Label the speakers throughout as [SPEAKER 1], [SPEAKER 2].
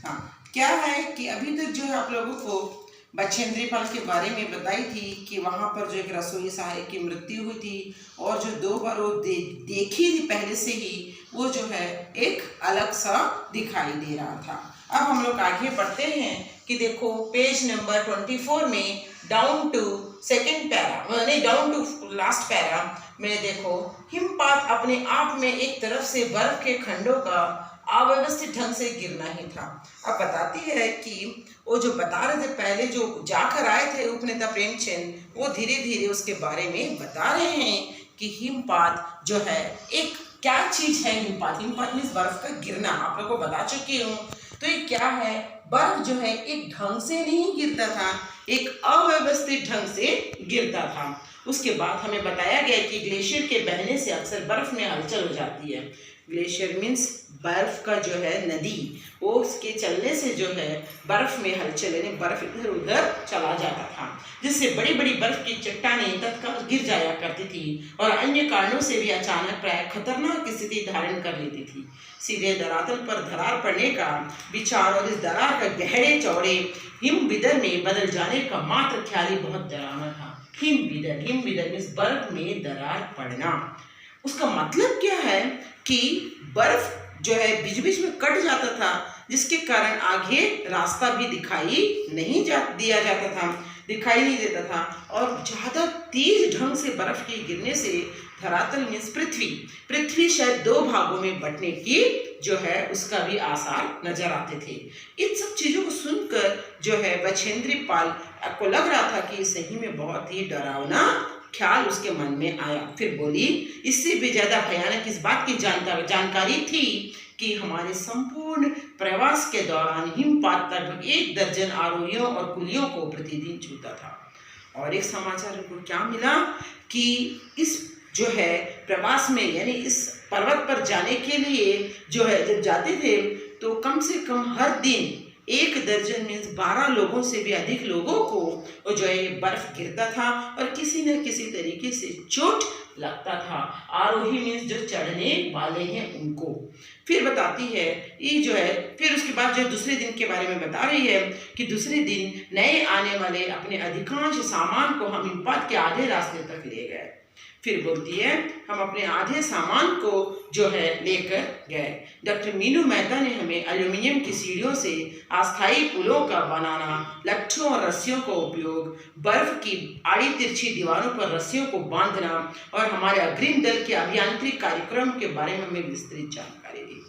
[SPEAKER 1] हाँ, क्या है कि अभी तक जो है आप लोगों को बछेंद्री पाल के बारे में बताई थी कि वहाँ पर जो एक रसोई सहायक की मृत्यु हुई थी और जो 2 बार वो देखी थी पहले से ही, वो जो है एक अलग सा दिखाई दे रहा था। अब हम लोग आगे बढ़ते हैं कि देखो पेज नंबर 24 में डाउन टू सेकेंड पैरा, नहीं डाउन टू लास्ट पैरा में देखो, हिमपात अपने आप में एक तरफ से बर्फ के खंडों का अव्यवस्थित ढंग से गिरना ही था। अब बताती है कि वो जो बता रहे थे पहले जो जाकर आए थे उपनेता प्रेमचंद, वो धीरे धीरे उसके बारे में बता रहे हैं कि हिमपात जो है एक क्या चीज है। हिमपात मीन्स बर्फ का गिरना, आप लोग को बता चुकी हूँ। तो ये क्या है, बर्फ जो है एक ढंग से नहीं गिरता था, एक अव्यवस्थित ढंग से गिरता था। उसके बाद हमें बताया गया कि ग्लेशियर के बहने से अक्सर बर्फ में हलचल हो जाती है। ग्लेशियर मीन्स बर्फ का जो है नदी, वो उसके चलने से जो है बर्फ में हलचल, यानी बर्फ इधर उधर चला जाता था, जिससे बड़ी बड़ी बर्फ की चट्टानें तत्काल गिर जाया करती थी और अन्य कारणों से भी अचानक प्राय खतरनाक स्थिति धारण कर लेती थी। सीधे धरातल पर दरार पड़ने का विचार और इस दरार का गहरे चौड़े हिमविदर में बदल जाने का मात्र ख्याल ही बहुत डरावना था। हिमविदर मीन्स बर्फ में दरार पड़ना। उसका मतलब क्या है कि बर्फ जो है बीच बीच में कट जाता था, जिसके कारण आगे रास्ता भी दिखाई नहीं देता था और ज़्यादा तेज ढंग से बर्फ के गिरने से धरातल मीन्स पृथ्वी शायद 2 भागों में बंटने की जो है उसका भी आसार नजर आते थे। इन सब चीज़ों को सुनकर जो है बछेंद्री पाल को लग रहा था कि सही में बहुत ही डरावना ख्याल उसके मन में आया। फिर बोली, इससे भी ज्यादा भयानक इस बात की जानकारी थी कि हमारे संपूर्ण प्रवास के दौरान हिमपात लगभग 1 दर्जन आरोहियों और कुलियों को प्रतिदिन छूता था। और एक समाचार को क्या मिला कि इस जो है प्रवास में, यानी इस पर्वत पर जाने के लिए जो है जब जाते थे तो कम से कम हर दिन 1 दर्जन मीन्स 12 लोगों से भी अधिक लोगों को जो है बर्फ गिरता था और किसी न किसी तरीके से चोट लगता था। आरोही मीन्स जो चढ़ने वाले हैं उनको। फिर बताती है ये जो है, फिर उसके बाद जो दूसरे दिन के बारे में बता रही है कि दूसरे दिन नए आने वाले अपने अधिकांश सामान को हम हिमपात के आधे रास्ते तक ले गए। फिर बोलती है, हम अपने आधे सामान को जो है लेकर गए। डॉक्टर मीनू मेहता ने हमें एल्यूमिनियम की सीढ़ियों से अस्थायी पुलों का बनाना, लट्ठों और रस्सियों का उपयोग, बर्फ की आड़ी तिरछी दीवारों पर रस्सियों को बांधना और हमारे अग्रिम दल के अभियांत्रिक कार्यक्रम के बारे में हमें विस्तृत जानकारी दी।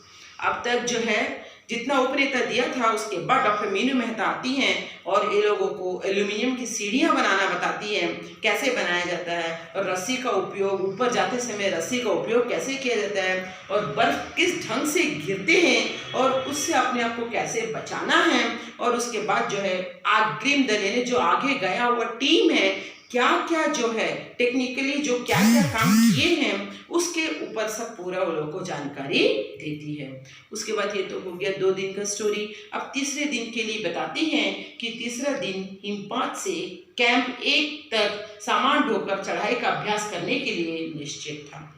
[SPEAKER 1] अब तक जो है जितना उपनेता दिया था, उसके बाद डॉक्टर मीनू मेहता आती हैं और ये लोगों को एल्यूमिनियम की सीढ़ियाँ बनाना बताती हैं, कैसे बनाया जाता है और रस्सी का उपयोग, ऊपर जाते समय रस्सी का उपयोग कैसे किया जाता है और बर्फ किस ढंग से गिरते हैं और उससे अपने आप को कैसे बचाना है। और उसके बाद जो है अग्रिम दल यानी जो आगे गया हुआ टीम है, क्या क्या जो है टेक्निकली जो क्या क्या काम किए हैं उसके ऊपर सब पूरा वो लोगों को जानकारी देती है। उसके बाद ये तो हो गया 2 दिन का स्टोरी। अब तीसरे दिन के लिए बताती हैं कि तीसरा दिन हिमपात से कैंप 1 तक सामान ढोकर चढ़ाई का अभ्यास करने के लिए निश्चित था।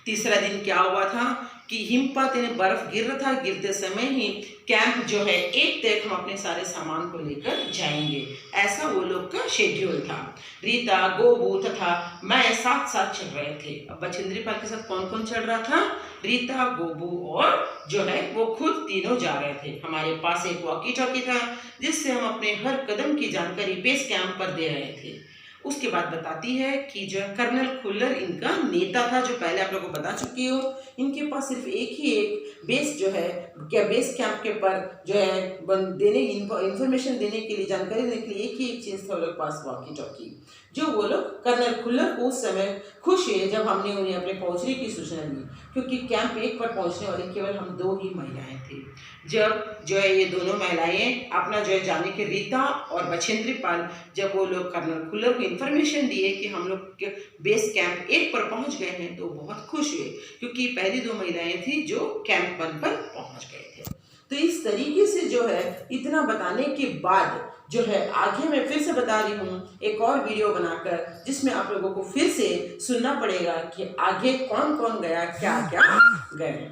[SPEAKER 1] तीसरा दिन क्या हुआ था कि हिमपात यानी बर्फ गिर रहा था, गिरते समय ही कैंप जो है 1 तक हम अपने सारे सामान को लेकर जाएंगे, ऐसा वो लोग का शेड्यूल था। रीता, गोबू तथा मैं साथ साथ चल रहे थे। अब बछेंद्री पाल के साथ कौन कौन चल रहा था? रीता, गोबू और जो है वो खुद तीनों जा रहे थे। हमारे पास एक वॉकी टॉकी था जिससे हम अपने हर कदम की जानकारी बेस कैंप पर दे रहे थे। उसके बाद बताती है कि जो कर्नल खुल्लर इनका नेता था, जो पहले आप लोगों को बता चुकी हो। इनके पास सिर्फ एक बेस जो है बेस कैंप के पर जो है देने इंफॉर्मेशन देने के लिए, जानकारी देने के लिए एक चीज़ था वो लोग पास, वॉकी टॉकी। जो वो लोग कर्नल खुल्लर को उस समय खुश हुए जब हमने उन्हें अपने पहुंचने की सूचना दी, क्योंकि कैंप 1 पर पहुंचने वाले केवल हम 2 ही महिलाएं थे। जब जो है ये दोनों महिलाएं अपना जो है जाने के, रीता और बछेंद्री पाल, जब वो लोग कर्नल खुल्लर को इन्फॉर्मेशन दिए कि हम लोग बेस कैंप 1 पर पहुंच गए हैं, तो बहुत खुश हुए, क्योंकि पहली 2 महिलाएं थी जो कैंप 1 पर पहुंच गए थे। तो इस तरीके से जो है इतना बताने के बाद जो है आगे मैं फिर से बता रही हूँ एक और वीडियो बनाकर, जिसमें आप लोगों को फिर से सुनना पड़ेगा कि आगे कौन कौन गया, क्या क्या गए।